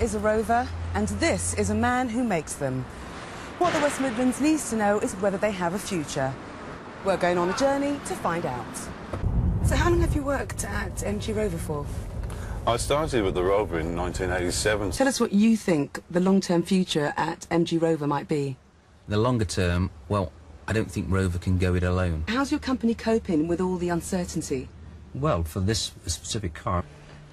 is a rover, and this is a man who makes them. What the West Midlands needs to know is whether they have a future. We're going on a journey to find out. So how long have you worked at MG Rover for? I started with the rover in 1987. Tell us what you think the long-term future at MG Rover might be. The longer term, well, I don't think Rover can go it alone. How's your company coping with all the uncertainty? Well, for this specific car...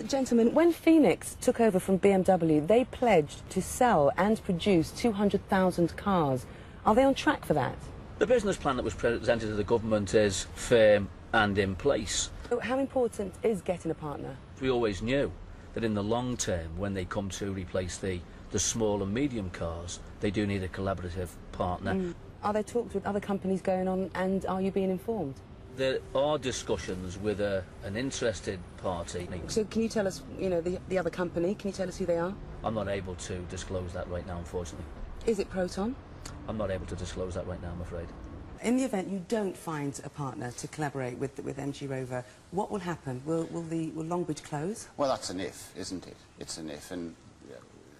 Gentlemen, when Phoenix took over from BMW, they pledged to sell and produce 200,000 cars. Are they on track for that? The business plan that was presented to the government is firm and in place. So how important is getting a partner? We always knew that in the long term, when they come to replace the small and medium cars, they do need a collaborative partner. Are there talks with other companies going on, and are you being informed? There are discussions with an interested party. So can you tell us, you know, the other company, can you tell us who they are? I'm not able to disclose that right now, unfortunately. Is it Proton? I'm not able to disclose that right now, I'm afraid. In the event you don't find a partner to collaborate with MG Rover, what will happen? Will Longbridge close? Well, that's an if, isn't it? It's an if, and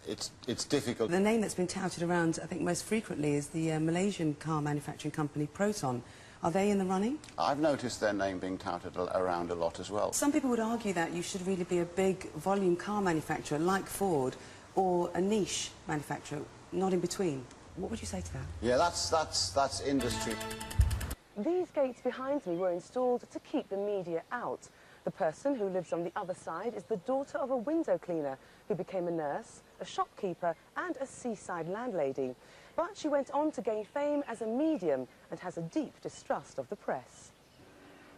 it's difficult. The name that's been touted around, I think, most frequently is the Malaysian car manufacturing company Proton. Are they in the running? I've noticed their name being touted around a lot as well. Some people would argue that you should really be a big volume car manufacturer like Ford, or a niche manufacturer, not in between. What would you say to that? Yeah, that's industry. These gates behind me were installed to keep the media out. The person who lives on the other side is the daughter of a window cleaner who became a nurse, a shopkeeper and a seaside landlady. But she went on to gain fame as a medium and has a deep distrust of the press.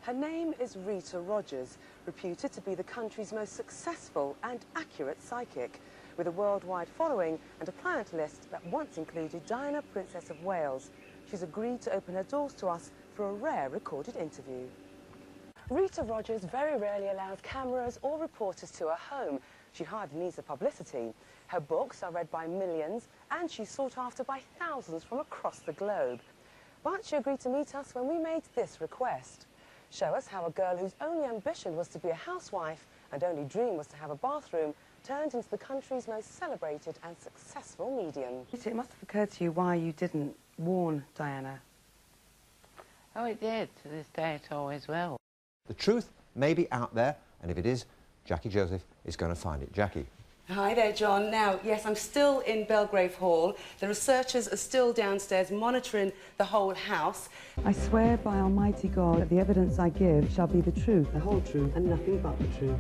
Her name is Rita Rogers, reputed to be the country's most successful and accurate psychic, with a worldwide following and a client list that once included Diana, Princess of Wales. She's agreed to open her doors to us for a rare recorded interview. Rita Rogers very rarely allows cameras or reporters to her home. She hardly needs the publicity. Her books are read by millions and she's sought after by thousands from across the globe. But she agreed to meet us when we made this request. Show us how a girl whose only ambition was to be a housewife and only dream was to have a bathroom turned into the country's most celebrated and successful medium. It must have occurred to you why you didn't warn Diana. Oh, it did. To this day, it always will. The truth may be out there, and if it is, Jacqui Joseph is going to find it. Jacqui. Hi there, John. Now, yes, I'm still in Belgrave Hall. The researchers are still downstairs monitoring the whole house. I swear by Almighty God that the evidence I give shall be the truth, the whole truth, and nothing but the truth.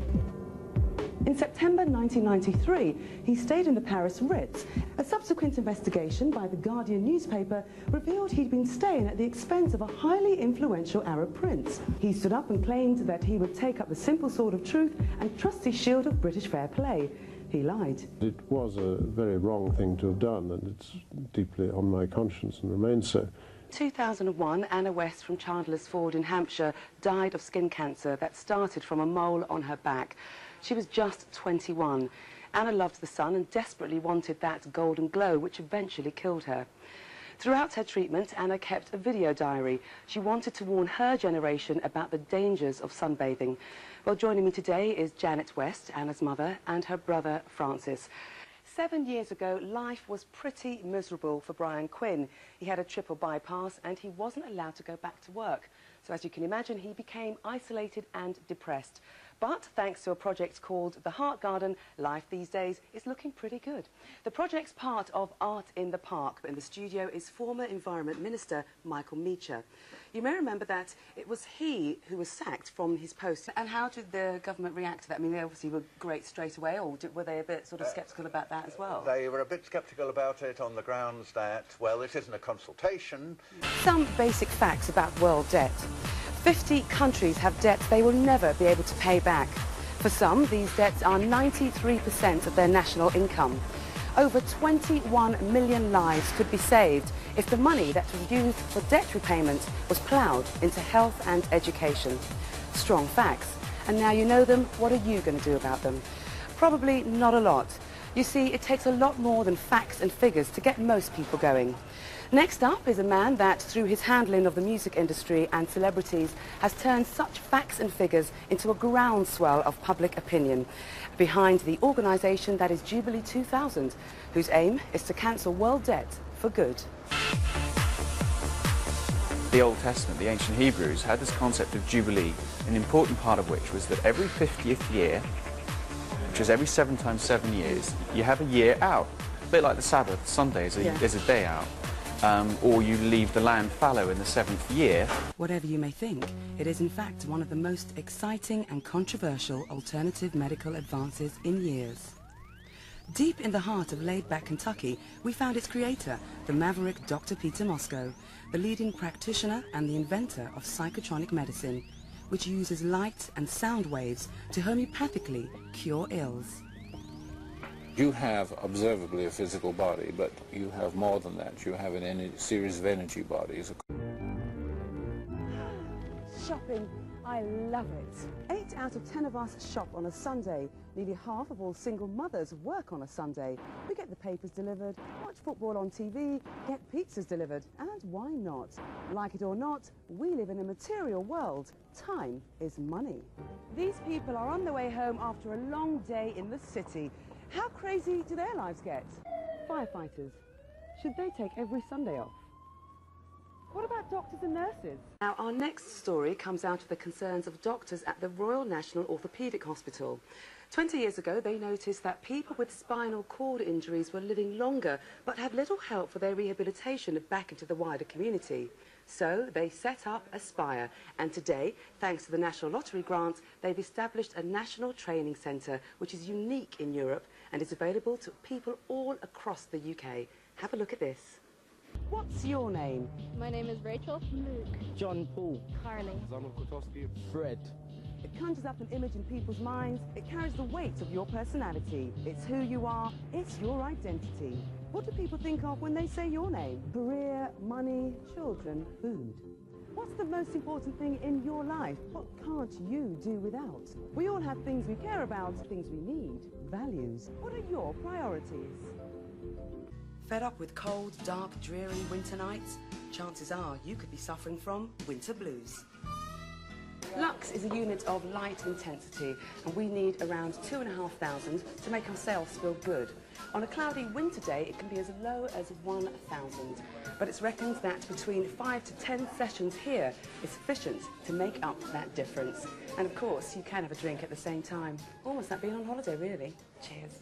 In September 1993, he stayed in the Paris Ritz. A subsequent investigation by the Guardian newspaper revealed he'd been staying at the expense of a highly influential Arab prince. He stood up and claimed that he would take up the simple sword of truth and trusty shield of British fair play. He lied. It was a very wrong thing to have done, and it's deeply on my conscience and remains so. 2001, Anna West from Chandler's Ford in Hampshire died of skin cancer that started from a mole on her back. She was just 21. Anna loved the sun and desperately wanted that golden glow, which eventually killed her. Throughout her treatment, Anna kept a video diary. She wanted to warn her generation about the dangers of sunbathing. Well, joining me today is Janet West, Anna's mother, and her brother, Francis. 7 years ago, life was pretty miserable for Brian Quinn. He had a triple bypass and he wasn't allowed to go back to work. So as you can imagine, he became isolated and depressed. But thanks to a project called The Heart Garden, life these days is looking pretty good. The project's part of Art in the Park. In the studio is former Environment Minister Michael Meacher. You may remember that it was he who was sacked from his post. And how did the government react to that? I mean, they obviously were great straight away, or were they a bit sort of sceptical about that as well? They were a bit sceptical about it on the grounds that, well, this isn't a consultation. Some basic facts about world debt. 50 countries have debts they will never be able to pay back. For some, these debts are 93% of their national income. Over 21 million lives could be saved if the money that was used for debt repayment was ploughed into health and education. Strong facts. And now you know them, what are you going to do about them? Probably not a lot. You see, it takes a lot more than facts and figures to get most people going. Next up is a man that, through his handling of the music industry and celebrities, has turned such facts and figures into a groundswell of public opinion. Behind the organisation that is Jubilee 2000, whose aim is to cancel world debt for good. The Old Testament, the ancient Hebrews, had this concept of Jubilee, an important part of which was that every 50th year, which is every 7 times 7 years, you have a year out. A bit like the Sabbath, Sunday is a day out. Or you leave the land fallow in the 7th year. Whatever you may think, it is in fact one of the most exciting and controversial alternative medical advances in years. Deep in the heart of laid-back Kentucky, we found its creator, the maverick Dr. Peter Moscow, the leading practitioner and the inventor of psychotronic medicine, which uses light and sound waves to homeopathically cure ills. You have observably a physical body, but you have more than that. You have a series of energy bodies. Shopping, I love it. 8 out of 10 of us shop on a Sunday. Nearly half of all single mothers work on a Sunday. We get the papers delivered, watch football on TV, get pizzas delivered, and why not? Like it or not, we live in a material world. Time is money. These people are on their way home after a long day in the city. How crazy do their lives get? Firefighters, should they take every Sunday off? What about doctors and nurses? Now, our next story comes out of the concerns of doctors at the Royal National Orthopaedic Hospital. 20 years ago, they noticed that people with spinal cord injuries were living longer, but had little help for their rehabilitation back into the wider community. So they set up Aspire, and today, thanks to the National Lottery grant, they've established a national training centre, which is unique in Europe and is available to people all across the UK. Have a look at this. What's your name? My name is Rachel. Luke. John Paul. Carly. Fred. It conjures up an image in people's minds. It carries the weight of your personality. It's who you are. It's your identity. What do people think of when they say your name? Career, money, children, food. What's the most important thing in your life? What can't you do without? We all have things we care about, things we need, values. What are your priorities? Fed up with cold, dark, dreary winter nights? Chances are you could be suffering from winter blues. Lux is a unit of light intensity, and we need around 2,500 to make ourselves feel good. On a cloudy winter day, it can be as low as 1,000, but it's reckoned that between 5 to 10 sessions here is sufficient to make up that difference. And of course, you can have a drink at the same time. Almost like being on holiday, really. Cheers.